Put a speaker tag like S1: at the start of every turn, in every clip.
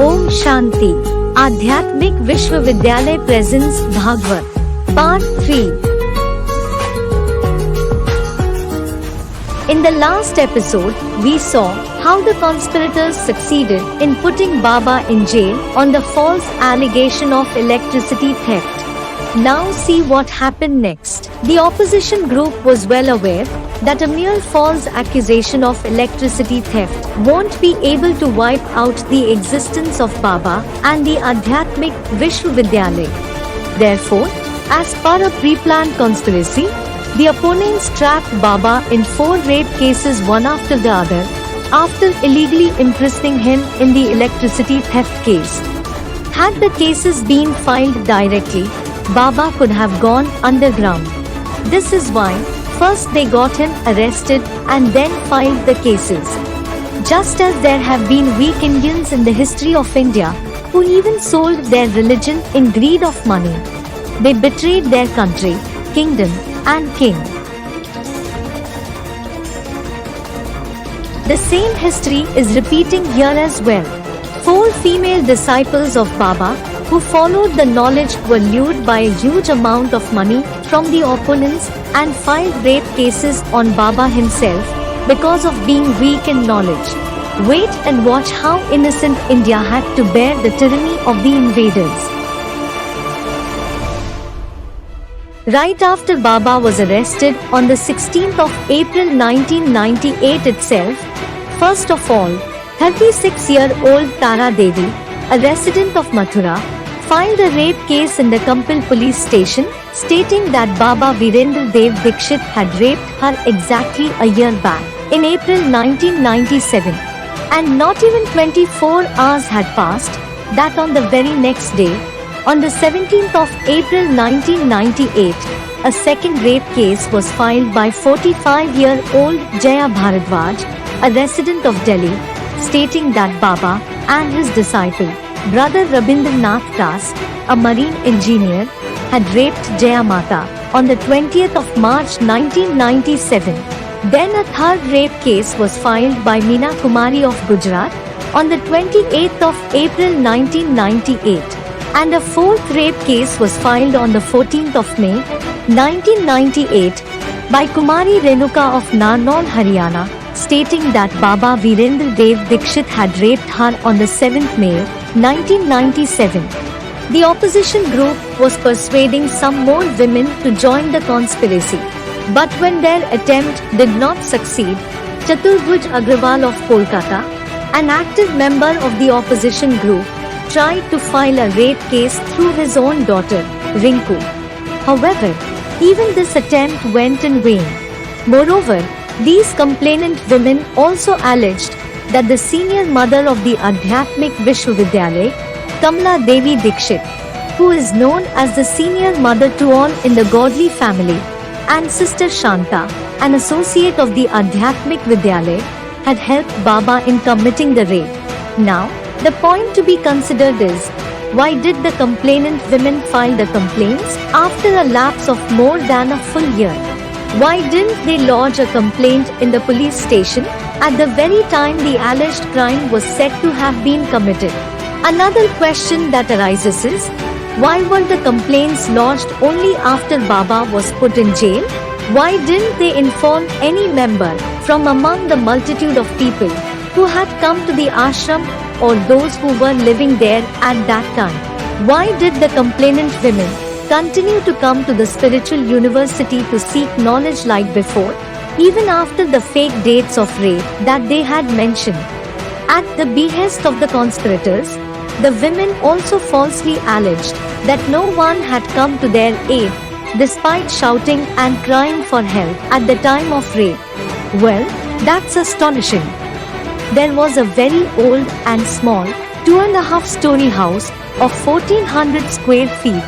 S1: Om Shanti. Adhyatmik Vishwavidyalay presents Bhagwat, Part 3. In the last episode, we saw how the conspirators succeeded in putting Baba in jail on the false allegation of electricity theft. Now see what happened next. The opposition group was well aware that a mere false accusation of electricity theft won't be able to wipe out the existence of Baba and the Adhyatmik Vishwavidyalay. Therefore, as per a pre-planned conspiracy, the opponents trapped Baba in 4 rape cases one after the other, after illegally imprisoning him in the electricity theft case. Had the cases been filed directly, Baba could have gone underground. This is why first they got him arrested and then filed the cases. Just as there have been weak Indians in the history of India who even sold their religion in greed of money. They betrayed their country, kingdom, and king. The same history is repeating here as well. 4 female disciples of Baba who followed the knowledge were lured by a huge amount of money from the opponents and filed rape cases on Baba himself because of being weak in knowledge. Wait and watch how innocent India had to bear the tyranny of the invaders. Right after Baba was arrested on the 16th of April 1998 itself, first of all, 36-year-old Tara Devi, a resident of Mathura, filed a rape case in the Kampil police station, stating that Baba Virendra Dev Dikshit had raped her exactly a year back, in April 1997. And not even 24 hours had passed, that on the very next day, on the 17th of April 1998, a second rape case was filed by 45-year-old Jaya Bharadwaj, a resident of Delhi, stating that Baba and his disciple, Brother Rabindranath Das, a marine engineer, had raped Jaya Mata on the 20th of March 1997. Then a third rape case was filed by Meena Kumari of Gujarat on the 28th of April 1998. And a fourth rape case was filed on the 14th of May 1998 by Kumari Renuka of Narnaul, Haryana, stating that Baba Virendra Dev Dikshit had raped her on the 7th May 1997. The opposition group was persuading some more women to join the conspiracy. But when their attempt did not succeed, Chaturbhuj Agrawal of Kolkata, an active member of the opposition group, tried to file a rape case through his own daughter, Rinku. However, even this attempt went in vain. Moreover, these complainant women also alleged that the senior mother of the Adhyatmik Vishwavidyalay, Kamla Devi Dikshit, who is known as the senior mother to all in the godly family, and sister Shanta, an associate of the Adhyatmik Vidyalay, had helped Baba in committing the rape. Now, the point to be considered is, why did the complainant women file the complaints after a lapse of more than a full year? Why didn't they lodge a complaint in the police station at the very time the alleged crime was said to have been committed? Another question that arises is, why were the complaints lodged only after Baba was put in jail? Why didn't they inform any member from among the multitude of people who had come to the ashram or those who were living there at that time? Why did the complainant women continue to come to the spiritual university to seek knowledge like before, even after the fake dates of rape that they had mentioned? At the behest of the conspirators, the women also falsely alleged that no one had come to their aid, despite shouting and crying for help at the time of rape. Well, that's astonishing. There was a very old and small 2.5-story house of 1400 square feet,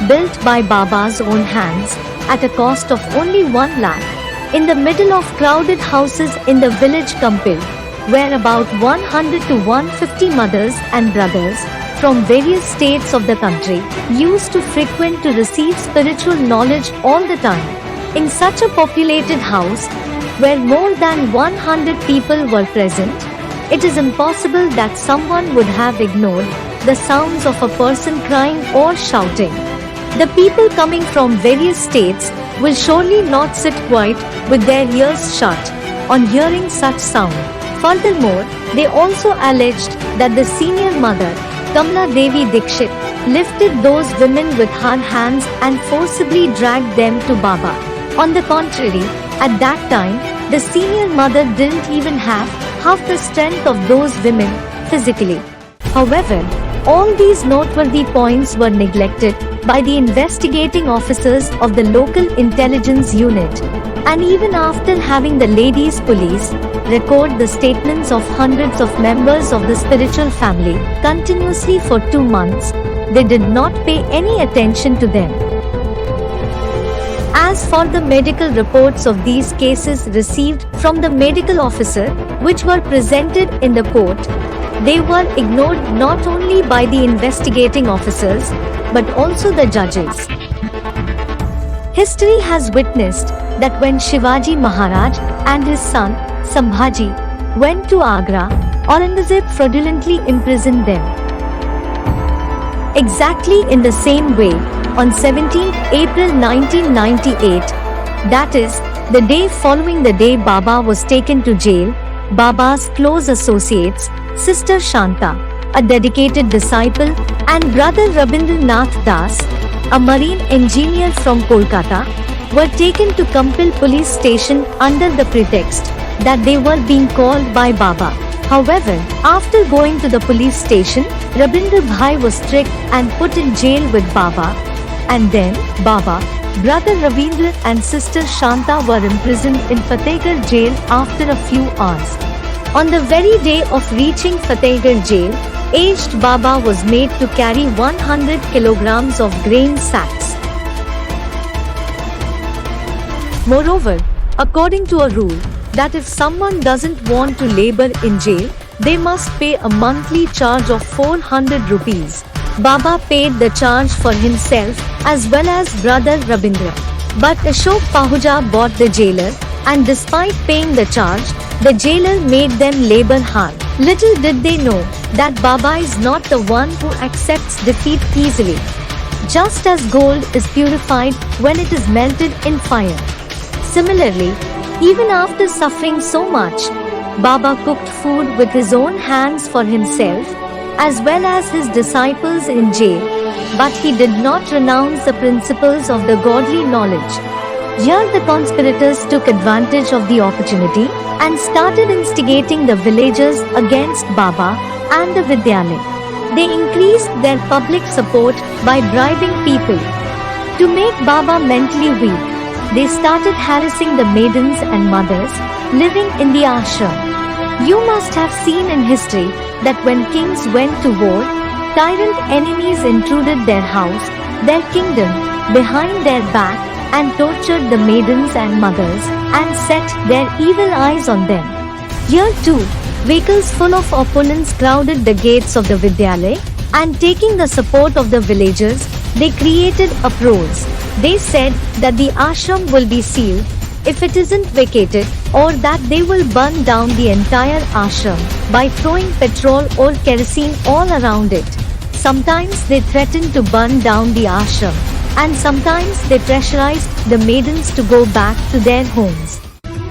S1: built by Baba's own hands at a cost of only 1 lakh, in the middle of crowded houses in the village Kampil, where about 100 to 150 mothers and brothers from various states of the country used to frequent to receive spiritual knowledge all the time. In such a populated house, where more than 100 people were present, It is impossible that someone would have ignored the sounds of a person crying or shouting. The people coming from various states will surely not sit quiet with their ears shut on hearing such sound. Furthermore, they also alleged that the senior mother, Kamala Devi Dikshit, lifted those women with her hands and forcibly dragged them to Baba. On the contrary, at that time, the senior mother didn't even have half the strength of those women physically. However, all these noteworthy points were neglected by the investigating officers of the local intelligence unit, and even after having the ladies' police record the statements of hundreds of members of the spiritual family continuously for 2 months, they did not pay any attention to them. As for the medical reports of these cases received from the medical officer, which were presented in the court, they were ignored not only by the investigating officers, but also the judges. History has witnessed that when Shivaji Maharaj and his son Sambhaji went to Agra, Aurangzeb fraudulently imprisoned them. Exactly in the same way, on 17th April 1998, that is, the day following the day Baba was taken to jail, Baba's close associates, Sister Shanta, a dedicated disciple, and Brother Rabindranath Das, a marine engineer from Kolkata, were taken to Kampil police station under the pretext that they were being called by Baba. However, after going to the police station, Rabindra Bhai was tricked and put in jail with Baba, and then Baba, Brother Ravindra and Sister Shanta were imprisoned in Fatehgarh jail after a few hours. On the very day of reaching Fatehgarh jail, aged Baba was made to carry 100 kilograms of grain sacks. Moreover, according to a rule that if someone doesn't want to labor in jail, they must pay a monthly charge of 400 rupees. Baba paid the charge for himself as well as Brother Rabindra. But Ashok Pahuja bought the jailer, and despite paying the charge, the jailer made them labor hard. Little did they know that Baba is not the one who accepts defeat easily. Just as gold is purified when it is melted in fire. Similarly, even after suffering so much, Baba cooked food with his own hands for himself as well as his disciples in jail, but he did not renounce the principles of the godly knowledge. Here the conspirators took advantage of the opportunity and started instigating the villagers against Baba and the Vidyalaya. They increased their public support by bribing people. To make Baba mentally weak, they started harassing the maidens and mothers living in the ashram. You must have seen in history that when kings went to war, tyrant enemies intruded their house, their kingdom, behind their back, and tortured the maidens and mothers, and set their evil eyes on them. Here too, vehicles full of opponents crowded the gates of the Vidyalaya, and taking the support of the villagers, they created uproars. They said that the ashram will be sealed if it isn't vacated, or that they will burn down the entire ashram by throwing petrol or kerosene all around it. Sometimes they threatened to burn down the ashram, and sometimes they pressurized the maidens to go back to their homes.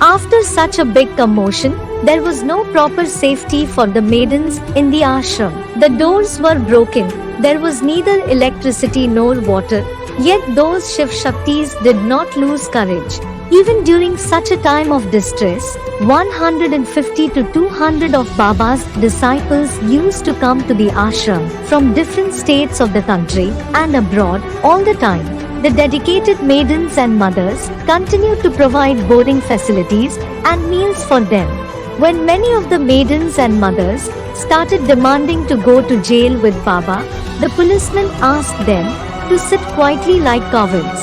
S1: After such a big commotion, there was no proper safety for the maidens in the ashram. The doors were broken, there was neither electricity nor water, yet those Shiv Shaktis did not lose courage. Even during such a time of distress, 150 to 200 of Baba's disciples used to come to the ashram from different states of the country and abroad all the time. The dedicated maidens and mothers continued to provide boarding facilities and meals for them. When many of the maidens and mothers started demanding to go to jail with Baba, the policemen asked them to sit quietly like cowards.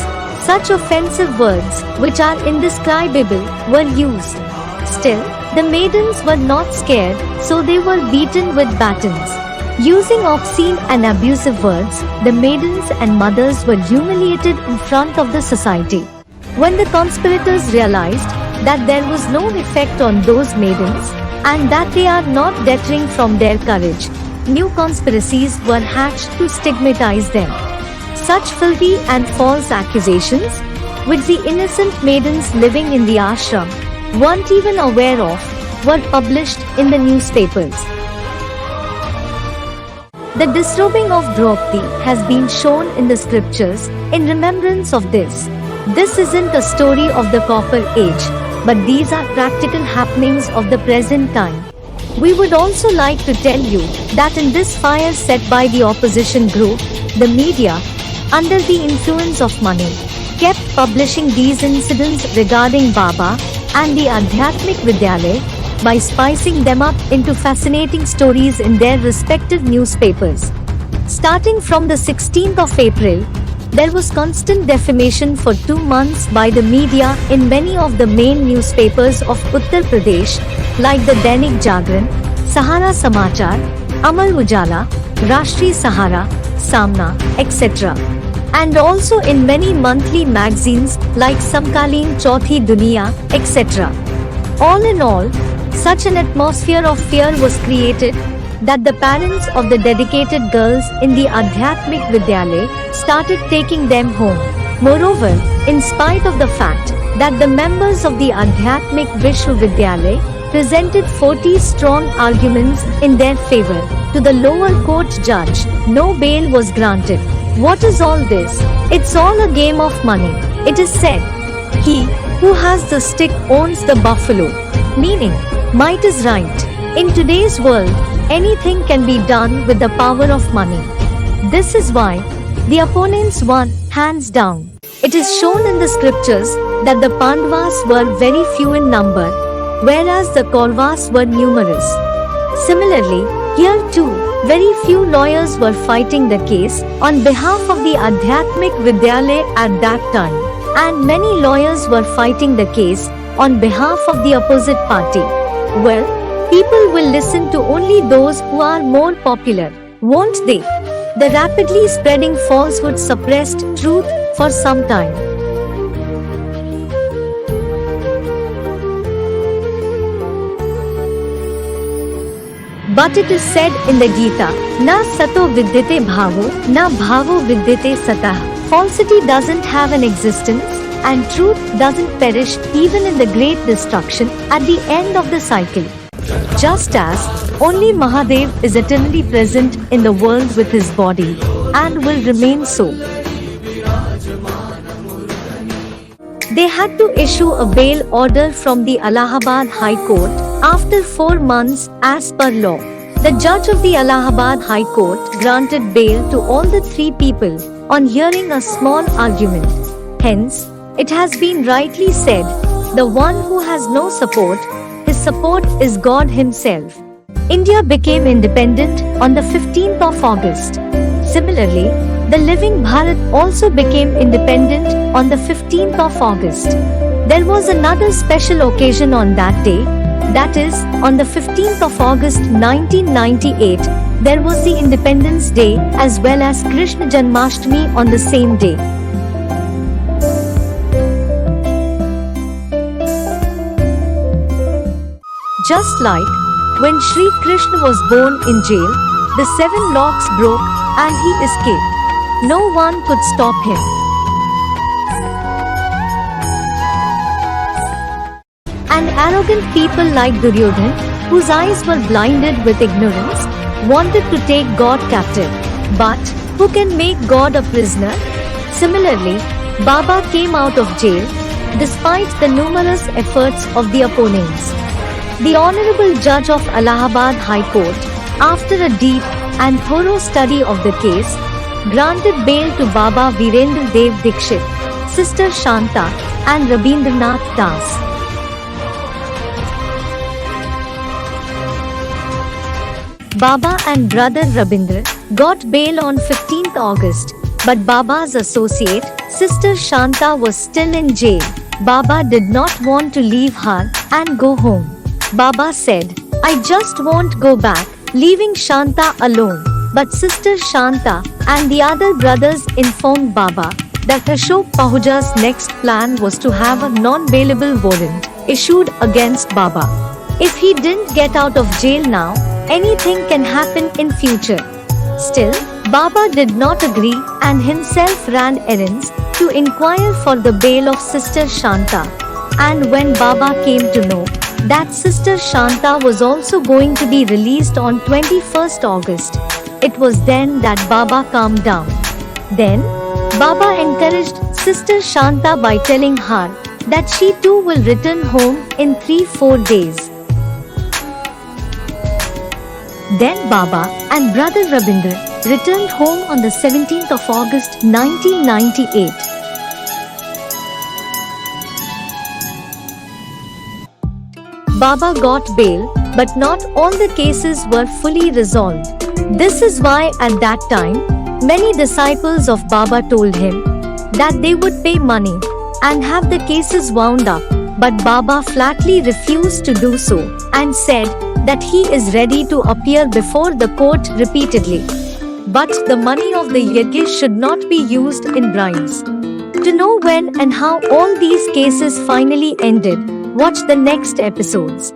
S1: Such offensive words, which are indescribable, were used. Still, the maidens were not scared, so they were beaten with batons. Using obscene and abusive words, the maidens and mothers were humiliated in front of the society. When the conspirators realized that there was no effect on those maidens, and that they are not deterring from their courage. New conspiracies were hatched to stigmatize them. Such filthy and false accusations, which the innocent maidens living in the ashram weren't even aware of, were published in the newspapers. The disrobing of Draupadi has been shown in the scriptures in remembrance of this. This isn't a story of the Copper Age, but these are practical happenings of the present time. We would also like to tell you that in this fire set by the opposition group, the media, under the influence of money, kept publishing these incidents regarding Baba and the Adhyatmik Vidyalaya by spicing them up into fascinating stories in their respective newspapers. Starting from the 16th of April, there was constant defamation for 2 months by the media in many of the main newspapers of Uttar Pradesh like the Dainik Jagran, Sahara Samachar, Amar Ujala, Rashtriya Sahara, Samna, etc. And also in many monthly magazines like Samkaleen Chauthi Duniya, etc. All in all, such an atmosphere of fear was created that the parents of the dedicated girls in the Adhyatmik Vidyalaya started taking them home. Moreover, in spite of the fact that the members of the Adhyatmik Vishwavidyalaya presented 40 strong arguments in their favor to the lower court judge, no bail was granted. What is all this? It's all a game of money. It is said, "He who has the stick owns the buffalo," meaning, might is right. In today's world, anything can be done with the power of money. This is why the opponents won hands down. It is shown in the scriptures that the Pandavas were very few in number, whereas the Kauravas were numerous. Similarly, here too, very few lawyers were fighting the case on behalf of the Adhyatmik Vidyalaya at that time, and many lawyers were fighting the case on behalf of the opposite party. Well, people will listen to only those who are more popular, won't they? The rapidly spreading falsehood suppressed truth for some time. But it is said in the Gita, "Na sato vidyate bhavo, na bhavo vidyate satah." Falsity doesn't have an existence, and truth doesn't perish even in the great destruction at the end of the cycle. Just as only Mahadev is eternally present in the world with his body, and will remain so. They had to issue a bail order from the Allahabad High Court after 4 months as per law. The judge of the Allahabad High Court granted bail to all the 3 people on hearing a small argument. Hence, it has been rightly said, the one who has no support, his support is God Himself. India became independent on the 15th of August. Similarly, the living Bharat also became independent on the 15th of August. There was another special occasion on that day, that is, on the 15th of August 1998, there was the Independence Day as well as Krishna Janmashtami on the same day. Just like when Sri Krishna was born in jail, the 7 locks broke and he escaped. No one could stop him. And arrogant people like Duryodhan, whose eyes were blinded with ignorance, wanted to take God captive. But who can make God a prisoner? Similarly, Baba came out of jail despite the numerous efforts of the opponents. The Honorable Judge of Allahabad High Court, after a deep and thorough study of the case, granted bail to Baba Virendra Dev Dikshit, Sister Shanta, and Rabindranath Das. Baba and brother Rabindra got bail on 15th August, but Baba's associate, Sister Shanta, was still in jail. Baba did not want to leave her and go home. Baba said, "I just won't go back," leaving Shanta alone. But Sister Shanta and the other brothers informed Baba that Ashok Pahuja's next plan was to have a non-bailable warrant issued against Baba. If he didn't get out of jail now, anything can happen in future. Still, Baba did not agree and himself ran errands to inquire for the bail of Sister Shanta. And when Baba came to know that Sister Shanta was also going to be released on 21st August, it was then that Baba calmed down. Then, Baba encouraged Sister Shanta by telling her that she too will return home in 3-4 days. Then Baba and Brother Rabindra returned home on the 17th of August 1998. Baba got bail, but not all the cases were fully resolved. This is why at that time, many disciples of Baba told him that they would pay money and have the cases wound up, but Baba flatly refused to do so and said that he is ready to appear before the court repeatedly. But the money of the yajna should not be used in bribes. To know when and how all these cases finally ended, watch the next episodes.